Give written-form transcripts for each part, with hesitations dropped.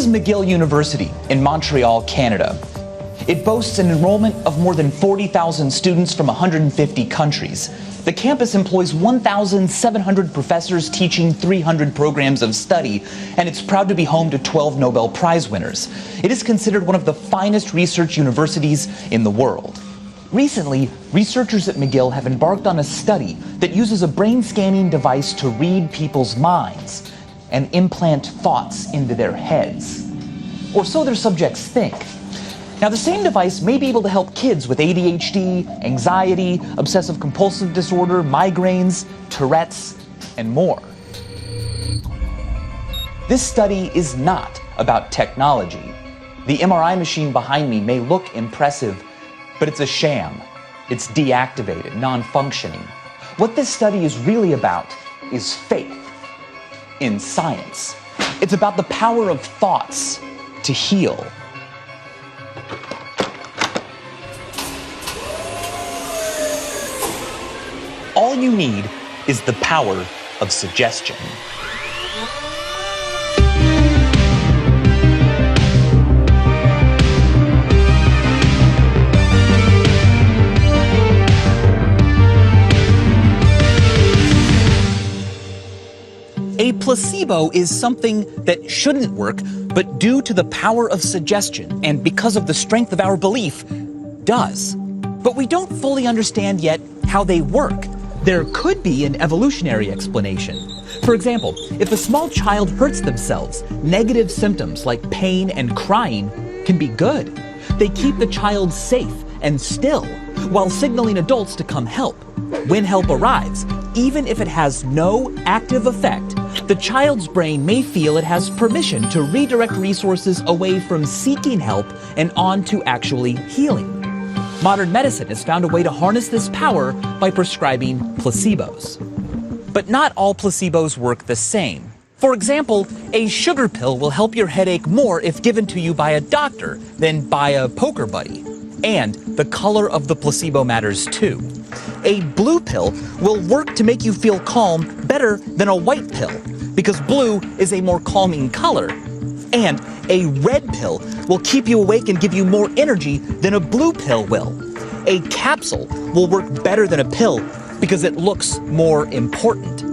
McGill University in Montreal, Canada. It boasts an enrollment of more than 40,000 students from 150 countries. The campus employs 1,700 professors teaching 300 programs of study, and it's proud to be home to 12 Nobel Prize winners. It is considered one of the finest research universities in the world. Recently, researchers at McGill have embarked on a study that uses a brain scanning device to read people's minds and implant thoughts into their heads. Or so their subjects think. Now, the same device may be able to help kids with ADHD, anxiety, obsessive-compulsive disorder, migraines, Tourette's, and more. This study is not about technology. The MRI machine behind me may look impressive, but it's a sham. It's deactivated, non-functioning. What this study is really about is faith in science. It's about the power of thoughts to heal. All you need is the power of suggestion. A placebo is something that shouldn't work, but due to the power of suggestion and because of the strength of our belief, does. But we don't fully understand yet how they work. There could be an evolutionary explanation. For example, if a small child hurts themselves, negative symptoms like pain and crying can be good. They keep the child safe and still, while signaling adults to come help. When help arrives, even if it has no active effect, the child's brain may feel it has permission to redirect resources away from seeking help and on to actually healing. Modern medicine has found a way to harness this power by prescribing placebos. But not all placebos work the same. For example, a sugar pill will help your headache more if given to you by a doctor than by a poker buddy. And the color of the placebo matters too. A blue pill will work to make you feel calm better than a white pill, because blue is a more calming color. And a red pill will keep you awake and give you more energy than a blue pill will. A capsule will work better than a pill because it looks more important.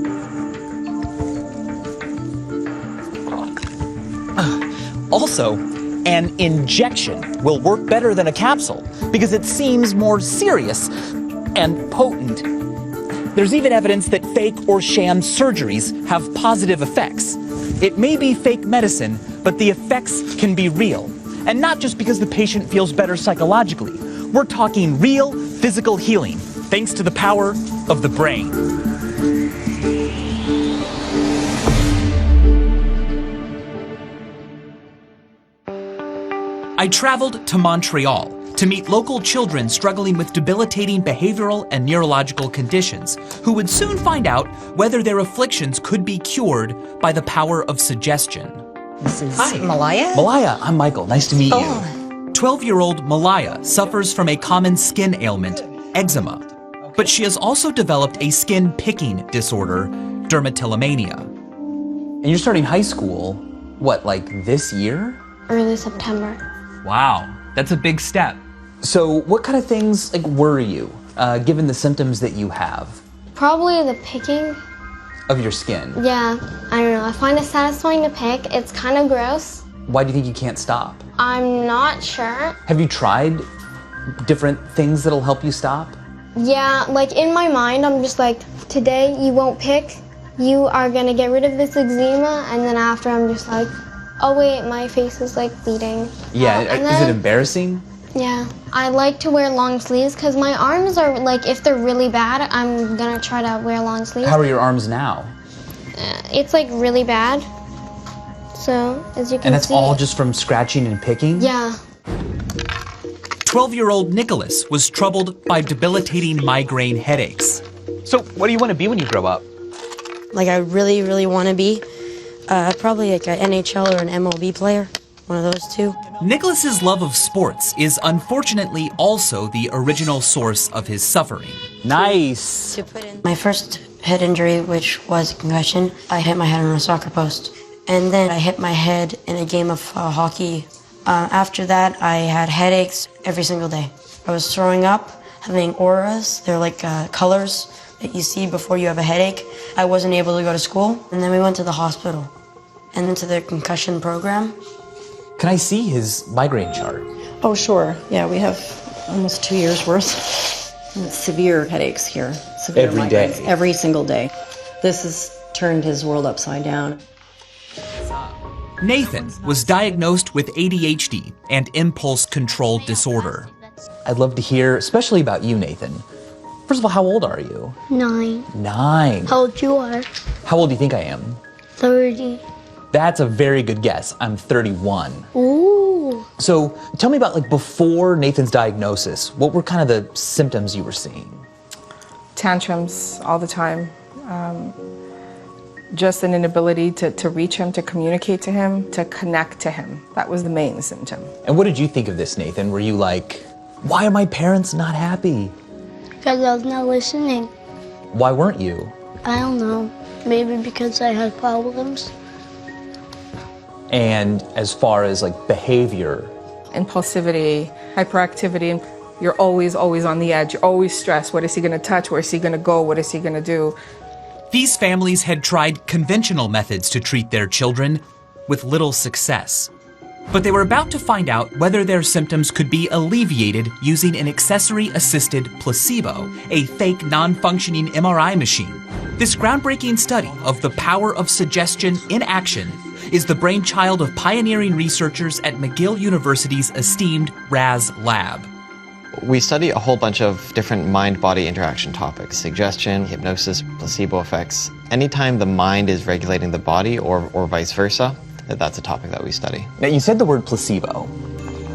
Also, an injection will work better than a capsule because it seems more serious and potent. There's even evidence that fake or sham surgeries have positive effects. It may be fake medicine, but the effects can be real. And not just because the patient feels better psychologically. We're talking real physical healing, thanks to the power of the brain. I traveled to Montreal to meet local children struggling with debilitating behavioral and neurological conditions, who would soon find out whether their afflictions could be cured by the power of suggestion. This is Malaya? Malaya, I'm Michael. Nice to meet you. 12-year-old Malaya suffers from a common skin ailment, eczema. But she has also developed a skin picking disorder, dermatillomania. And you're starting high school, what, like this year? Early September. Wow, that's a big step. So what kind of things worry you, given the symptoms that you have? Probably the picking. Of your skin? Yeah, I don't know. I find it satisfying to pick. It's kind of gross. Why do you think you can't stop? I'm not sure. Have you tried different things that'll help you stop? Yeah, like in my mind, I'm just like, today you won't pick. You are gonna get rid of this eczema, and then after I'm just like, oh wait, my face is like bleeding. Yeah, is it embarrassing? Yeah, I like to wear long sleeves because my arms are like, if they're really bad, I'm gonna try to wear long sleeves. How are your arms now? It's like really bad. So, as you can see. And that's all just from scratching and picking? Yeah. 12-year-old Nicholas was troubled by debilitating migraine headaches. So, what do you want to be when you grow up? Like, I really, really want to be probably like an NHL or an MLB player. One of those two. Nicholas's love of sports is unfortunately also the original source of his suffering. Nice. My first head injury, which was a concussion, I hit my head on a soccer post. And then I hit my head in a game of hockey. After that, I had headaches every single day. I was throwing up, having auras. They're like colors that you see before you have a headache. I wasn't able to go to school. And then we went to the hospital and into the concussion program. Can I see his migraine chart? Oh, sure. Yeah, we have almost 2 years worth. Severe headaches here. Severe Every migraines. day? Every single day. This has turned his world upside down. Nathan was diagnosed with ADHD and impulse control disorder. I'd love to hear, especially about you, Nathan. First of all, how old are you? 9. 9. How old you are? How old do you think I am? 30. That's a very good guess. I'm 31. Ooh. So tell me about, like, before Nathan's diagnosis, what were kind of the symptoms you were seeing? Tantrums all the time. Just an inability to reach him, to communicate to him, to connect to him. That was the main symptom. And what did you think of this, Nathan? Were you like, why are my parents not happy? Because I was not listening. Why weren't you? I don't know. Maybe because I had problems. And as far as like behavior? Impulsivity, hyperactivity, you're always on the edge. You're always stressed. What is he gonna touch? Where is he gonna go? What is he gonna do? These families had tried conventional methods to treat their children with little success. But they were about to find out whether their symptoms could be alleviated using an accessory-assisted placebo, a fake non-functioning MRI machine. This groundbreaking study of the power of suggestion in action is the brainchild of pioneering researchers at McGill University's esteemed RAS lab. We study a whole bunch of different mind-body interaction topics: suggestion, hypnosis, placebo effects. Anytime the mind is regulating the body or vice versa, that's a topic that we study. Now, you said the word placebo,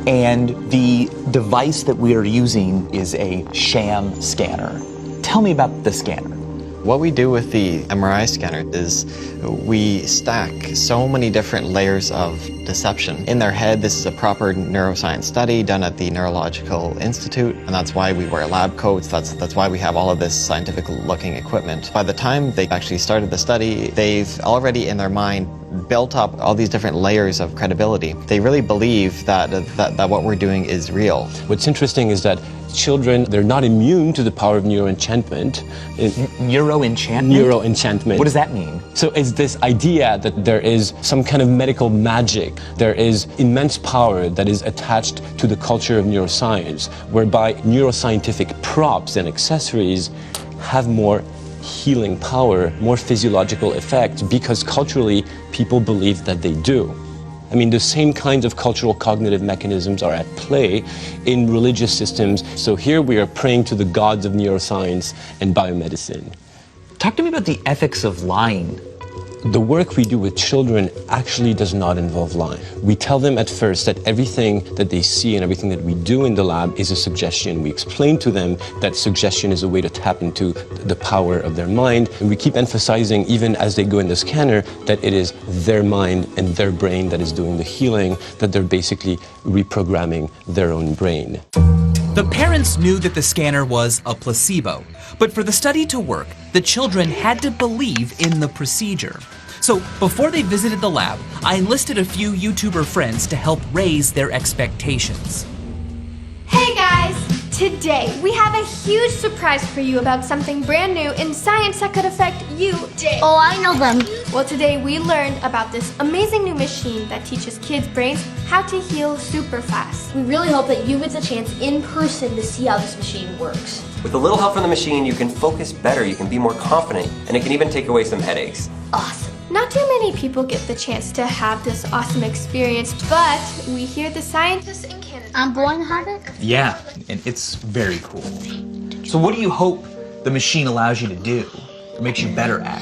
and the device that we are using is a sham scanner. Tell me about the scanner. What we do with the MRI scanner is we stack so many different layers of deception. In their head, this is a proper neuroscience study done at the Neurological Institute, and that's why we wear lab coats, that's why we have all of this scientific-looking equipment. By the time they actually started the study, they've already in their mind built up all these different layers of credibility. They really believe that what we're doing is real. What's interesting is that children, they're not immune to the power of neuroenchantment. Neuroenchantment? Neuroenchantment. What does that mean? So it's this idea that there is some kind of medical magic. There is immense power that is attached to the culture of neuroscience, whereby neuroscientific props and accessories have more healing power, more physiological effect, because culturally people believe that they do. I mean, the same kinds of cultural cognitive mechanisms are at play in religious systems. So here we are praying to the gods of neuroscience and biomedicine. Talk to me about the ethics of lying. The work we do with children actually does not involve lying. We tell them at first that everything that they see and everything that we do in the lab is a suggestion. We explain to them that suggestion is a way to tap into the power of their mind. And we keep emphasizing, even as they go in the scanner, that it is their mind and their brain that is doing the healing, that they're basically reprogramming their own brain. The parents knew that the scanner was a placebo, but for the study to work, the children had to believe in the procedure. So before they visited the lab, I enlisted a few YouTuber friends to help raise their expectations. Hey guys! Today, we have a huge surprise for you about something brand new in science that could affect you today. Oh, I know them. Well, today we learned about this amazing new machine that teaches kids' brains how to heal super fast. We really hope that you get the chance in person to see how this machine works. With a little help from the machine, you can focus better, you can be more confident, and it can even take away some headaches. Awesome. Not too many people get the chance to have this awesome experience, but we hear the scientists in Canada. I'm born to have it? Yeah, and it's very cool. So what do you hope the machine allows you to do, or makes you better at?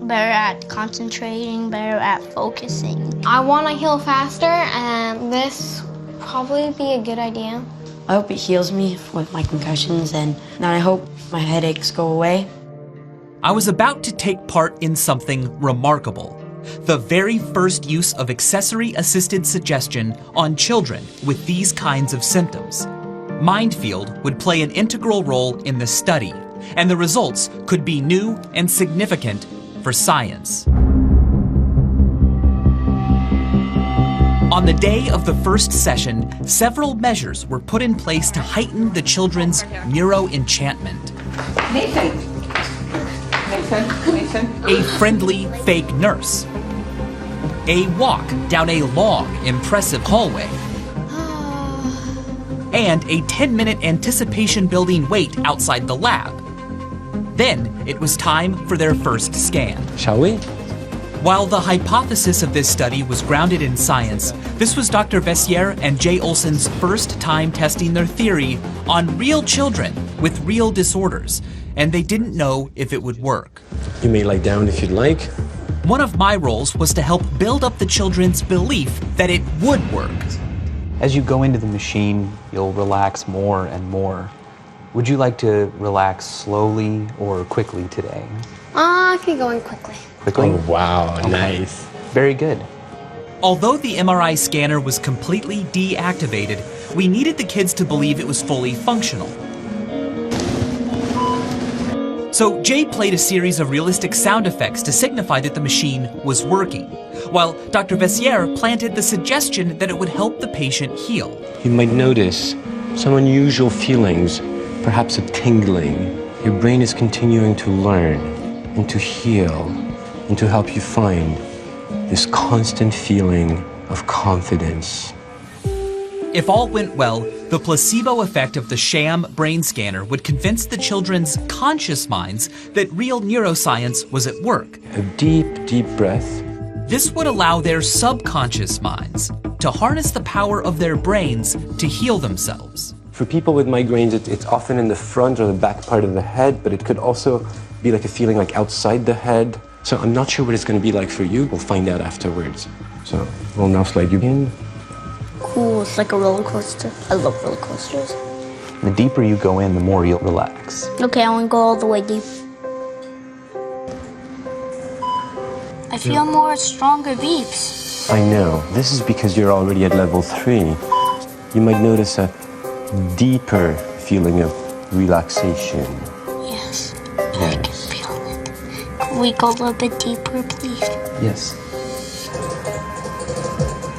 Better at concentrating, better at focusing. I want to heal faster, and this probably be a good idea. I hope it heals me with my concussions, and I hope my headaches go away. I was about to take part in something remarkable. The very first use of accessory-assisted suggestion on children with these kinds of symptoms. Mindfield would play an integral role in the study, and the results could be new and significant for science. On the day of the first session, several measures were put in place to heighten the children's neuro-enchantment. Nathan. A friendly fake nurse. A walk down a long, impressive hallway. And a 10-minute anticipation-building wait outside the lab. Then it was time for their first scan. Shall we? While the hypothesis of this study was grounded in science, this was Dr. Vsauce and Jay Olson's first time testing their theory on real children with real disorders, and they didn't know if it would work. You may lie down if you'd like. One of my roles was to help build up the children's belief that it would work. As you go into the machine, you'll relax more and more. Would you like to relax slowly or quickly today? I could go in quickly. Quickly? Oh, wow, Okay. nice. Very good. Although the MRI scanner was completely deactivated, we needed the kids to believe it was fully functional. So Jay played a series of realistic sound effects to signify that the machine was working, while Dr. Vsauce planted the suggestion that it would help the patient heal. You might notice some unusual feelings, perhaps a tingling. Your brain is continuing to learn and to heal and to help you find this constant feeling of confidence. If all went well, the placebo effect of the sham brain scanner would convince the children's conscious minds that real neuroscience was at work. A deep, deep breath. This would allow their subconscious minds to harness the power of their brains to heal themselves. For people with migraines, it's often in the front or the back part of the head, but it could also be like a feeling like outside the head. So I'm not sure what it's going to be like for you. We'll find out afterwards. So we'll now slide you in. Cool, it's like a roller coaster. I love roller coasters. The deeper you go in, the more you'll relax. Okay, I want to go all the way deep. I feel more stronger beeps. I know. This is because you're already at level 3. You might notice a deeper feeling of relaxation. Yes, I can feel it. Can we go a little bit deeper, please? Yes.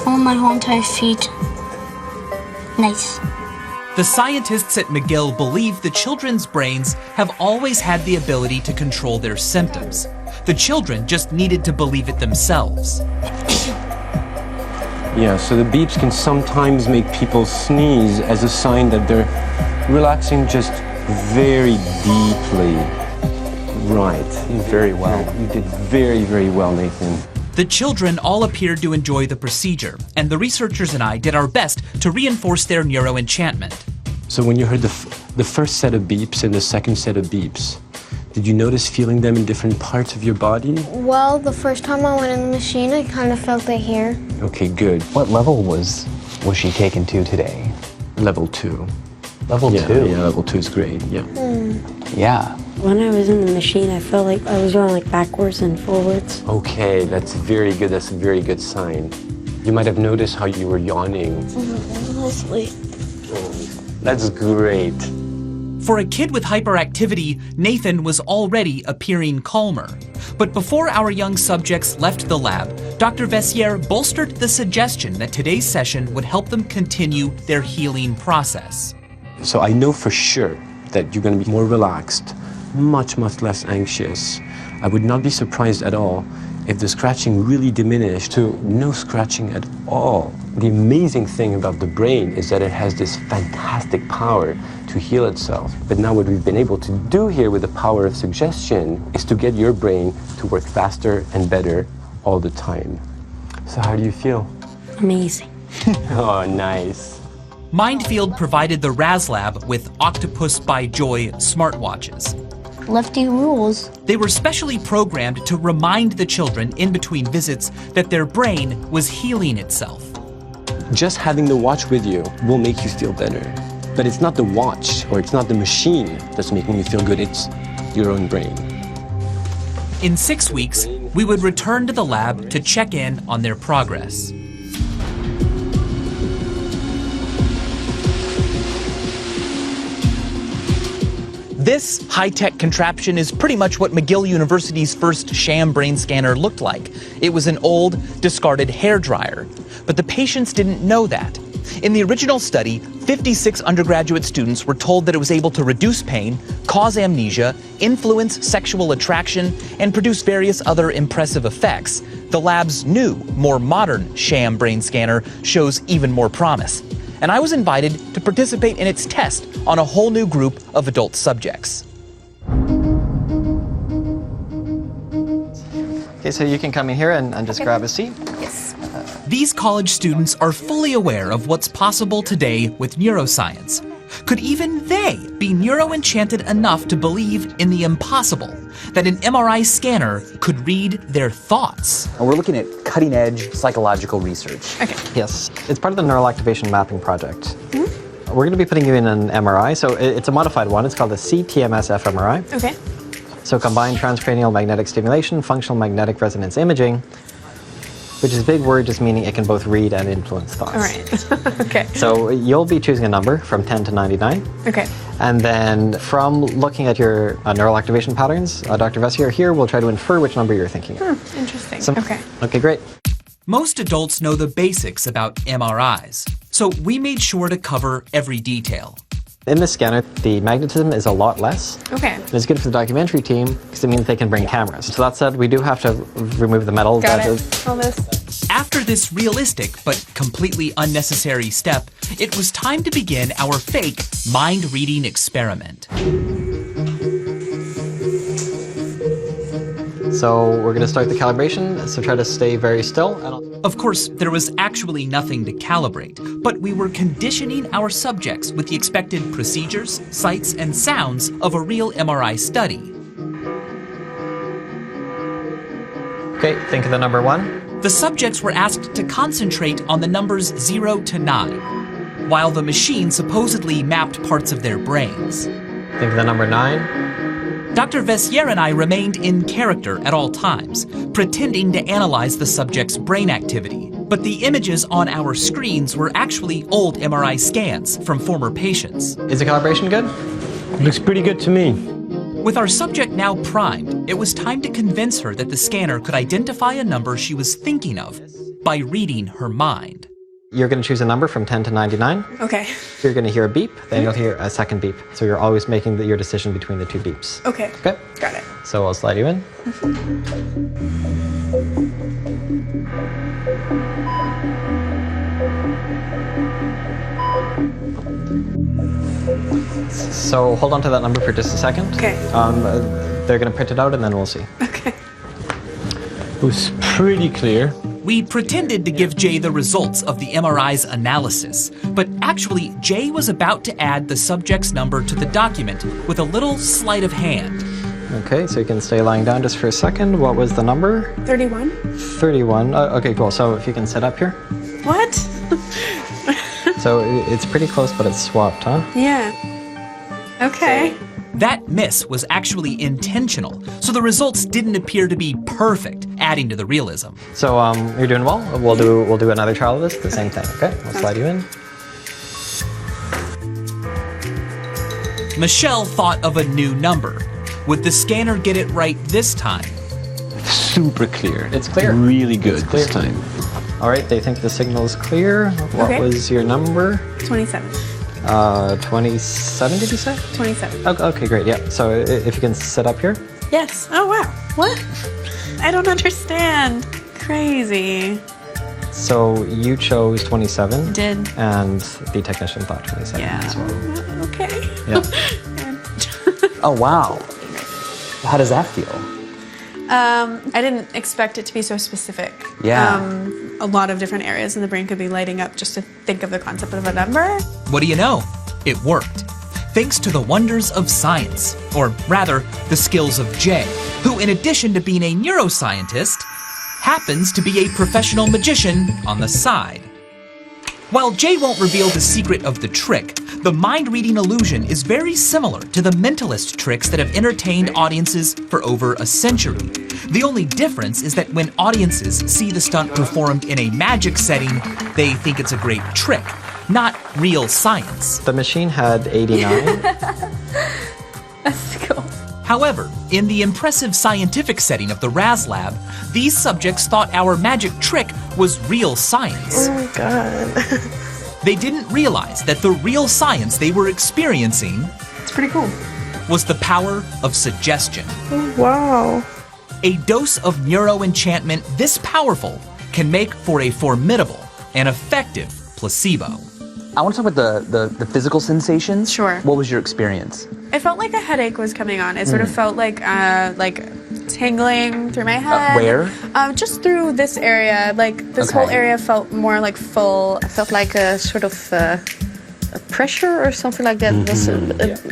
Oh, my whole entire feet. Nice. The scientists at McGill believe the children's brains have always had the ability to control their symptoms. The children just needed to believe it themselves. Yeah, so the beeps can sometimes make people sneeze as a sign that they're relaxing just very deeply. Right. Very well. You did very, very well, Nathan. The children all appeared to enjoy the procedure, and the researchers and I did our best to reinforce their neuroenchantment. So when you heard the first set of beeps and the second set of beeps, did you notice feeling them in different parts of your body? Well, the first time I went in the machine, I kind of felt it here. Okay, good. What level was she taken to today? Level 2. Level 2? Yeah, level 2 is great, yeah. Yeah. When I was in the machine, I felt like I was going like backwards and forwards. Okay, that's very good. That's a very good sign. You might have noticed how you were yawning. Mostly. That's great. For a kid with hyperactivity, Nathan was already appearing calmer. But before our young subjects left the lab, Dr. Vsauce bolstered the suggestion that today's session would help them continue their healing process. So I know for sure that you're going to be more relaxed, much, much less anxious. I would not be surprised at all if the scratching really diminished to no scratching at all. The amazing thing about the brain is that it has this fantastic power to heal itself. But now what we've been able to do here with the power of suggestion is to get your brain to work faster and better all the time. So how do you feel? Amazing. Oh, nice. Mindfield provided the RasLab with Octopus by Joy smartwatches. Lefty rules. They were specially programmed to remind the children in between visits that their brain was healing itself. Just having the watch with you will make you feel better. But it's not the watch or it's not the machine that's making you feel good, it's your own brain. In 6 weeks, we would return to the lab to check in on their progress. This high-tech contraption is pretty much what McGill University's first sham brain scanner looked like. It was an old, discarded hairdryer. but the patients didn't know that. In the original study, 56 undergraduate students were told that it was able to reduce pain, cause amnesia, influence sexual attraction, and produce various other impressive effects. The lab's new, more modern sham brain scanner shows even more promise. And I was invited to participate in its test on a whole new group of adult subjects. Okay, so you can come in here and just grab a seat. Yes. These college students are fully aware of what's possible today with neuroscience. Could even they be neuroenchanted enough to believe in the impossible, that an MRI scanner could read their thoughts? And we're looking at cutting-edge psychological research. Okay. Yes, it's part of the Neural Activation Mapping Project. We're going to be putting you in an MRI, so it's a modified one. It's called the CTMS fMRI. Okay. So combined transcranial magnetic stimulation, functional magnetic resonance imaging, which is a big word just meaning it can both read and influence thoughts. All right. Okay. So you'll be choosing a number from 10 to 99. Okay. And then from looking at your neural activation patterns, Dr. Vsauce here will try to infer which number you're thinking of. Interesting. Okay. Okay, great. Most adults know the basics about MRIs, so we made sure to cover every detail. In this scanner, the magnetism is a lot less. Okay. And it's good for the documentary team because it means they can bring cameras. So that said, we do have to remove the metal. Got it. All this. After this realistic but completely unnecessary step, it was time to begin our fake mind-reading experiment. So we're going to start the calibration, so try to stay very still. Of course, there was actually nothing to calibrate, but we were conditioning our subjects with the expected procedures, sights, and sounds of a real MRI study. Okay, think of the number 1. The subjects were asked to concentrate on the numbers 0 to 9, while the machine supposedly mapped parts of their brains. Think of the number 9. Dr. Vsauce and I remained in character at all times, pretending to analyze the subject's brain activity. But the images on our screens were actually old MRI scans from former patients. Is the calibration good? Looks pretty good to me. With our subject now primed, it was time to convince her that the scanner could identify a number she was thinking of by reading her mind. You're going to choose a number from 10 to 99. Okay. You're going to hear a beep, then you'll hear a second beep. So you're always making your decision between the two beeps. Okay. Okay? Got it. So I'll slide you in. So hold on to that number for just a second. Okay. They're going to print it out and then we'll see. Okay. It was pretty clear. We pretended to give Jay the results of the MRI's analysis, but actually Jay was about to add the subject's number to the document with a little sleight of hand. Okay, so you can stay lying down just for a second. What was the number? 31. 31. Okay, cool. So if you can sit up here. What? So it's pretty close, but it's swapped, huh? Yeah. Okay. That miss was actually intentional, so the results didn't appear to be perfect, adding to the realism. So you're doing well. We'll do another trial of this, the same thing. Okay, I'll slide you in. Michelle thought of a new number. Would the scanner get it right this time? Super clear. It's clear. Really good It's clear. this time. All right, they think the signal is clear. What Okay. was your number? 27. 27, did you say? 27. Okay, great. Yeah. So if you can sit up here. Yes. Oh, wow. What? I don't understand. Crazy. So you chose 27. Did. And the technician thought 27 as well. Okay. Yeah. Oh, wow. How does that feel? I didn't expect it to be so specific. Yeah. A lot of different areas in the brain could be lighting up just to think of the concept of a number. What do you know? It worked. Thanks to the wonders of science, or rather, the skills of Jay, who in addition to being a neuroscientist, happens to be a professional magician on the side. While Jay won't reveal the secret of the trick, the mind-reading illusion is very similar to the mentalist tricks that have entertained audiences for over a century. The only difference is that when audiences see the stunt performed in a magic setting, they think it's a great trick, not real science. The machine had 89. That's cool. However, in the impressive scientific setting of the RAS lab, these subjects thought our magic trick was real science. Oh my God. They didn't realize that the real science they were experiencing It's pretty cool. was the power of suggestion. Oh, wow. A dose of neuroenchantment this powerful can make for a formidable and effective placebo. I want to talk about the physical sensations. Sure. What was your experience? It felt like a headache was coming on. It sort of felt like tingling through my head. Where? Just through this area. Like this whole area felt more like full. I felt like a sort of a pressure or something like that. It was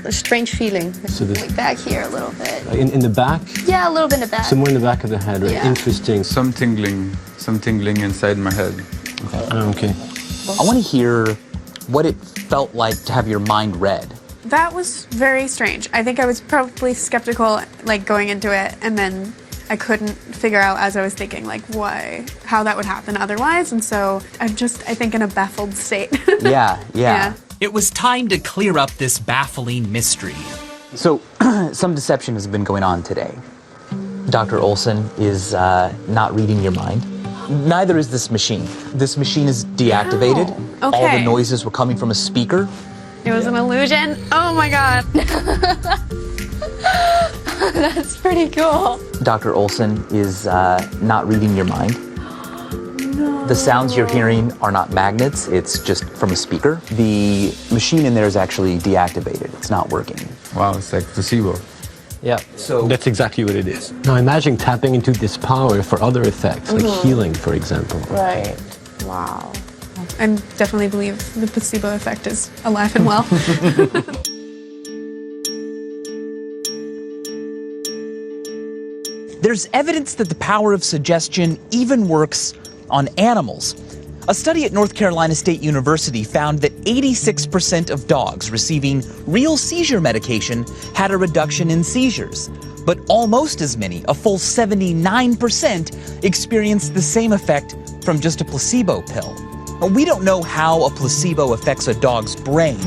a strange feeling. So this, Like back here a little bit. in the back? Yeah, a little bit in the back. Somewhere in the back of the head, right? Yeah. Interesting. Some tingling inside my head. Okay. I want to hear what it felt like to have your mind read. That was very strange. I think I was probably skeptical, like going into it, and then I couldn't figure out as I was thinking, like how that would happen otherwise. And so I'm just, I think, in a baffled state. Yeah. It was time to clear up this baffling mystery. So, some deception has been going on today. Dr. Olson is not reading your mind. Neither is this machine. This machine is deactivated. Oh, okay. All the noises were coming from a speaker. It was an illusion. Oh my God. That's pretty cool. Dr. Olson is not reading your mind. The sounds you're hearing are not magnets, it's just from a speaker. The machine in there is actually deactivated. It's not working. Wow, it's like placebo. Yeah. So That's exactly what it is. Now imagine tapping into this power for other effects, like healing, for example. Right. Wow. I definitely believe the placebo effect is alive and well. there's evidence that the power of suggestion even works on animals. A study at North Carolina State University found that 86% of dogs receiving real seizure medication had a reduction in seizures, but almost as many, a full 79%, experienced the same effect from just a placebo pill. Now, we don't know how a placebo affects a dog's brain,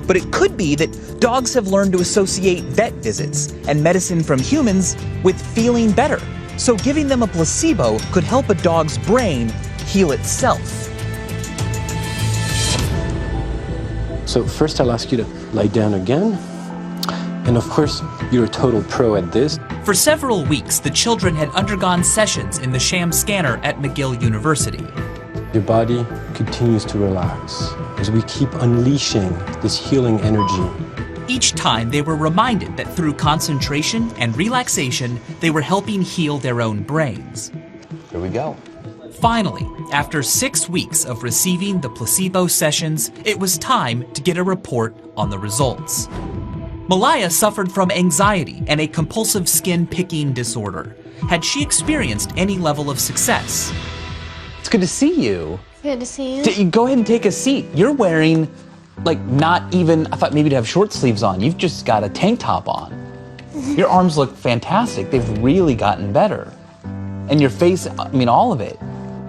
but it could be that dogs have learned to associate vet visits and medicine from humans with feeling better. So giving them a placebo could help a dog's brain heal itself. So first I'll ask you to lie down again. And of course, you're a total pro at this. For several weeks, the children had undergone sessions in the sham scanner at McGill University. Your body continues to relax as we keep unleashing this healing energy. Each time they were reminded that through concentration and relaxation, they were helping heal their own brains. Here we go. Finally, after 6 weeks of receiving the placebo sessions, it was time to get a report on the results. Malaya suffered from anxiety and a compulsive skin picking disorder. Had she experienced any level of success? It's good to see you. Good to see you. Go ahead and take a seat. You're wearing, like, not even, I thought maybe to have short sleeves on. You've just got a tank top on. Your arms look fantastic. They've really gotten better. And your face, I mean, all of it.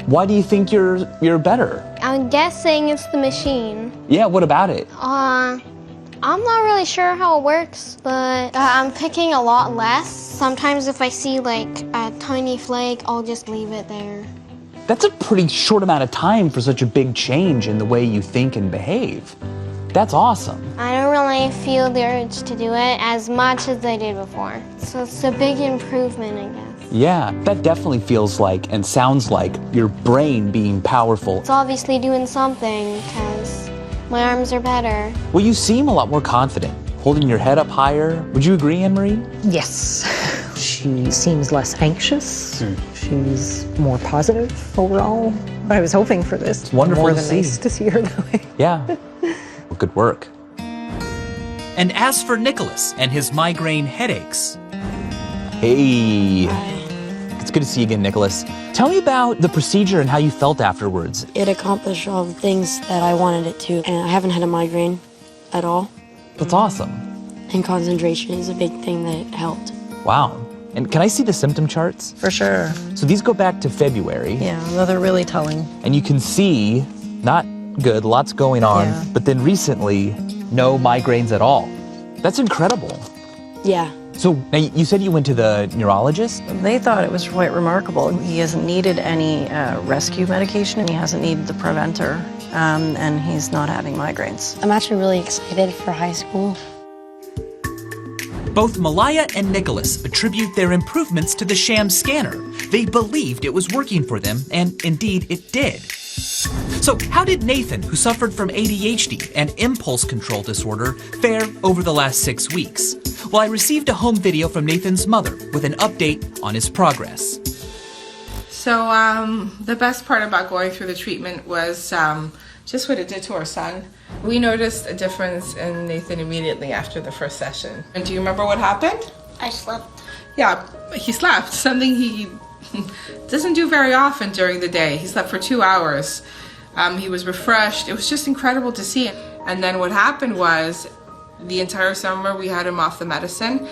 Why do you think you're better? I'm guessing it's the machine. Yeah, what about it? I'm not really sure how it works, but I'm picking a lot less. Sometimes if I see like a tiny flake, I'll just leave it there. That's a pretty short amount of time for such a big change in the way you think and behave. That's awesome. I don't really feel the urge to do it as much as I did before. So it's a big improvement, I guess. Yeah, that definitely feels like and sounds like your brain being powerful. It's obviously doing something because my arms are better. Well, you seem a lot more confident, holding your head up higher. Would you agree, Anne-Marie? Yes. She seems less anxious. She's more positive overall. I was hoping for this. It's wonderful more to than see. nice to see her that way. Yeah. Well, good work. And as for Nicholas and his migraine headaches, Hey. It's good to see you again, Nicholas. Tell me about the procedure and how you felt afterwards. It accomplished all the things that I wanted it to, and I haven't had a migraine at all. That's awesome. And concentration is a big thing that helped. Wow. And can I see the symptom charts? For sure. So these go back to February. Yeah, well, they're really telling. And you can see, not good, lots going on, Yeah. but then recently, no migraines at all. That's incredible. Yeah, So now you said you went to the neurologist? They thought it was quite remarkable. He hasn't needed any rescue medication, and he hasn't needed the preventer, and he's not having migraines. I'm actually really excited for high school. Both Malaya and Nicholas attribute their improvements to the sham scanner. They believed it was working for them, and indeed it did. So how did Nathan, who suffered from ADHD and impulse control disorder, fare over the last 6 weeks? Well, I received a home video from Nathan's mother with an update on his progress. So the best part about going through the treatment was just what it did to our son. We noticed a difference in Nathan immediately after the first session. And do you remember what happened? I slept. Yeah, he slept, something he doesn't do very often during the day. He slept for 2 hours. He was refreshed. It was just incredible to see. And then what happened was the entire summer we had him off the medicine,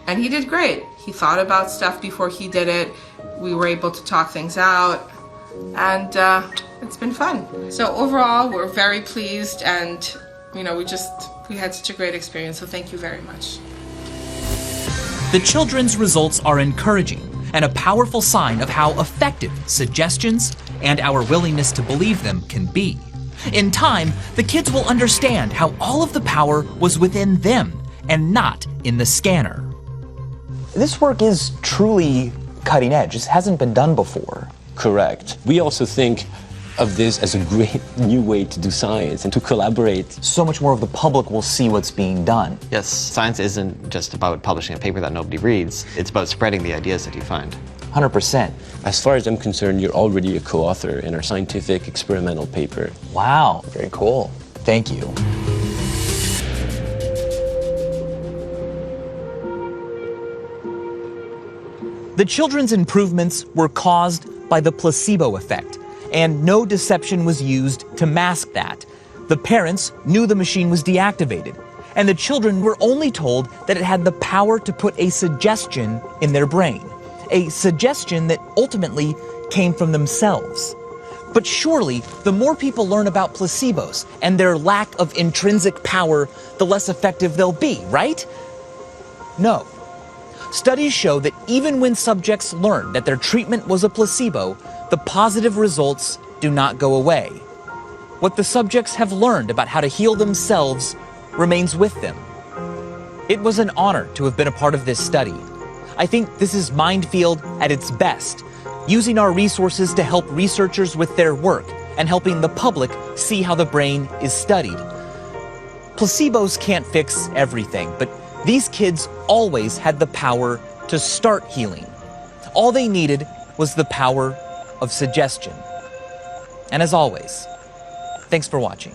and he did great. He thought about stuff before he did it. We were able to talk things out, and it's been fun. So overall, we're very pleased, and we had such a great experience, so thank you very much. The children's results are encouraging and a powerful sign of how effective suggestions and our willingness to believe them can be. In time, the kids will understand how all of the power was within them and not in the scanner. This work is truly cutting edge. This hasn't been done before. Correct. We also think of this as a great new way to do science and to collaborate. So much more of the public will see what's being done. Yes, science isn't just about publishing a paper that nobody reads. It's about spreading the ideas that you find. 100%. As far as I'm concerned, you're already a co-author in our scientific experimental paper. Wow, very cool. Thank you. The children's improvements were caused by the placebo effect, and no deception was used to mask that. The parents knew the machine was deactivated, and the children were only told that it had the power to put a suggestion in their brain, a suggestion that ultimately came from themselves. But surely, the more people learn about placebos and their lack of intrinsic power, the less effective they'll be, right? No. Studies show that even when subjects learn that their treatment was a placebo, the positive results do not go away. What the subjects have learned about how to heal themselves remains with them. It was an honor to have been a part of this study. I think this is Mindfield at its best, using our resources to help researchers with their work and helping the public see how the brain is studied. Placebos can't fix everything, but these kids always had the power to start healing. All they needed was the power of suggestion. And as always, thanks for watching.